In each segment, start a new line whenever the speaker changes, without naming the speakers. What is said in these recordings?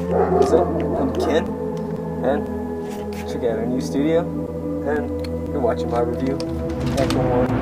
What's up? I'm Ken, and check out our new studio, and you're watching my review, M203.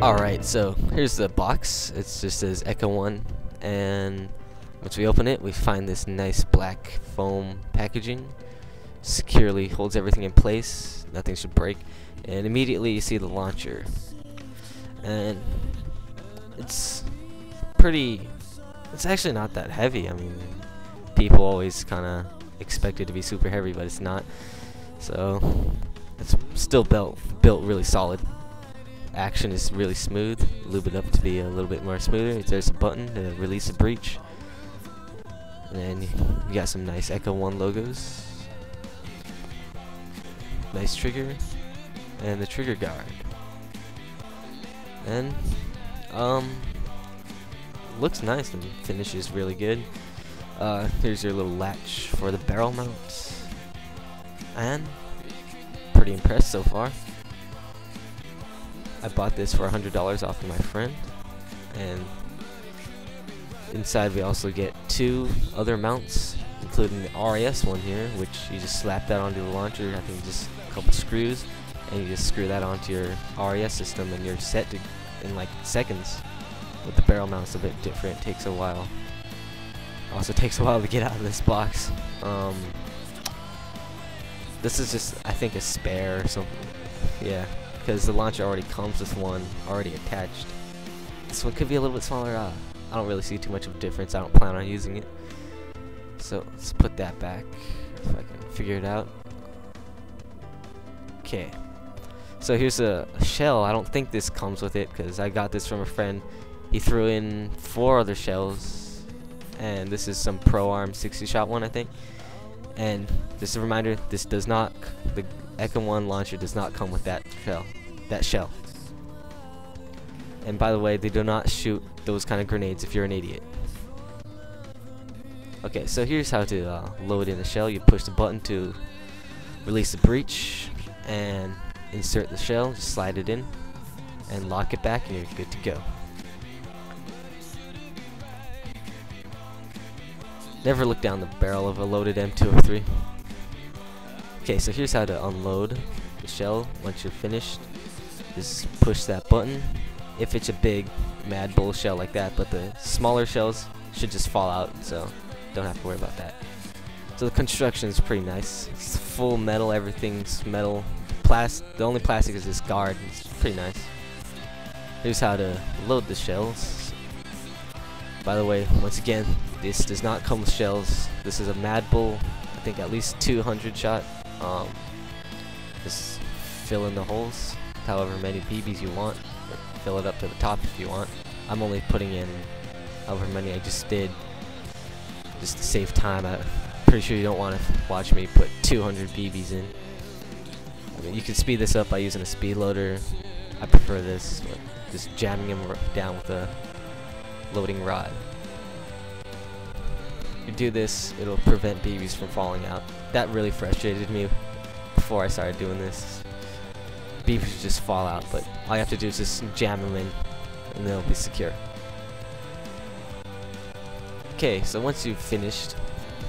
Alright, so here's the box. It just says Echo 1, and once we open it, we find this nice black foam packaging. Securely holds everything in place, nothing should break, and immediately you see the launcher. And it's actually not that heavy. I mean, people always kind of expect it to be super heavy, but it's not. So it's still built really solid. Action is really smooth. Lube it up to be a little bit more smoother. There's a button to release a breech, and then you got some nice Echo 1 logos, nice trigger, and the trigger guard. And looks nice and finish is really good. Here's your little latch for the barrel mount, and pretty impressed so far. I bought this for $100 off of my friend, and inside we also get 2 other mounts, including the RAS one here, which you just slap that onto the launcher. I think just a couple screws, and you just screw that onto your RAS system, and you're set to in like seconds. With the barrel mount's a bit different, takes a while. Also takes a while to get out of this box. This is just, I think, a spare or something. Yeah. Because the launcher already comes with one already attached. This one could be a little bit smaller. I don't really see too much of a difference. I don't plan on using it. So let's put that back if I can figure it out. Okay. So here's a shell. I don't think this comes with it because I got this from a friend. He threw in 4 other shells, and this is some Pro Arm 60-shot one, I think. And just a reminder, this does not, the Echo 1 launcher does not come with that shell. And by the way, they do not shoot those kind of grenades if you're an idiot. Okay, so here's how to load in the shell. You push the button to release the breech and insert the shell, just slide it in and lock it back, and you're good to go. Never look down the barrel of a loaded M203. Okay, so here's how to unload the shell. Once you're finished, just push that button. If it's a big Mad Bull shell like that, but the smaller shells should just fall out, so don't have to worry about that. So the construction is pretty nice. It's full metal, everything's metal. The only plastic is this guard. It's pretty nice. Here's how to load the shells. By the way, once again, this does not come with shells. This is a Mad Bull, I think at least 200 shot. Just fill in the holes, however many BBs you want, or fill it up to the top if you want. I'm only putting in however many I just did, just to save time. I'm pretty sure you don't want to watch me put 200 BBs in. I mean, you can speed this up by using a speed loader. I prefer this, but just jamming them down with a loading rod. If you do this, it'll prevent BBs from falling out. That really frustrated me before I started doing this. BBs just fall out, but all you have to do is just jam them in, and they'll be secure. Okay, so once you've finished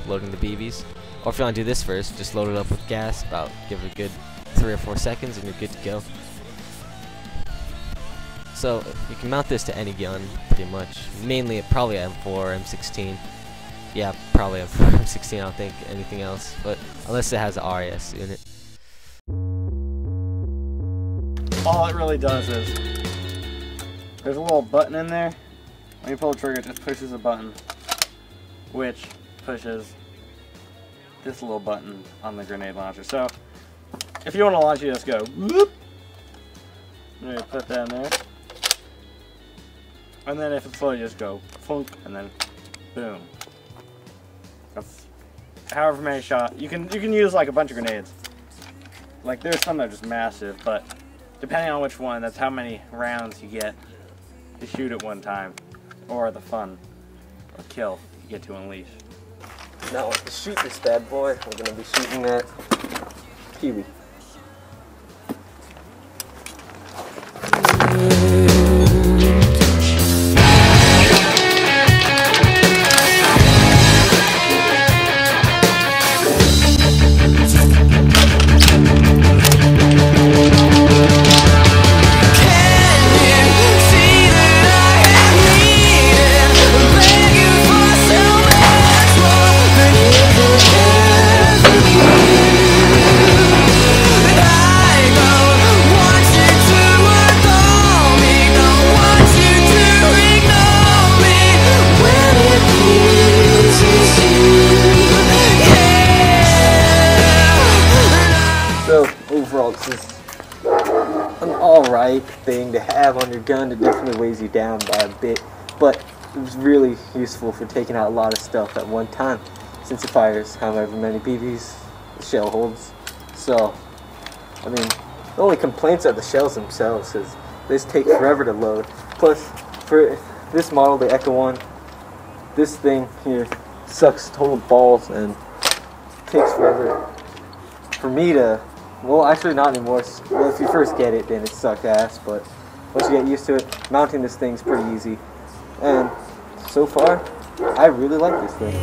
loading the BBs, or if you want to do this first, just load it up with gas, give it a good 3 or 4 seconds, and you're good to go. So you can mount this to any gun, pretty much. Mainly, probably M4, M16. Yeah, probably M16. I don't think anything else, but unless it has a RAS in it.
All it really does is there's a little button in there. When you pull the trigger, it just pushes a button, which pushes this little button on the grenade launcher. So if you want to launch, you just go whoop. You put that in there. And then if it's slow, you just go funk, and then boom. That's however many shots. You can use like a bunch of grenades. Like there's some that are just massive, but depending on which one, that's how many rounds you get to shoot at one time, or the fun or kill you get to unleash.
Now to shoot this bad boy, we're gonna be shooting that Kiwi. Overall, this is an alright thing to have on your gun. It definitely weighs you down by a bit, but it was really useful for taking out a lot of stuff at one time, since it fires however many BBs the shell holds. So, I mean, the only complaints are the shells themselves, because they just take forever to load. Plus, for this model, the Echo 1, this thing here sucks total balls and takes forever for me to. Well, actually not anymore. Well, if you first get it, then it sucked ass, but once you get used to it, mounting this thing's pretty easy. And so far, I really like this thing.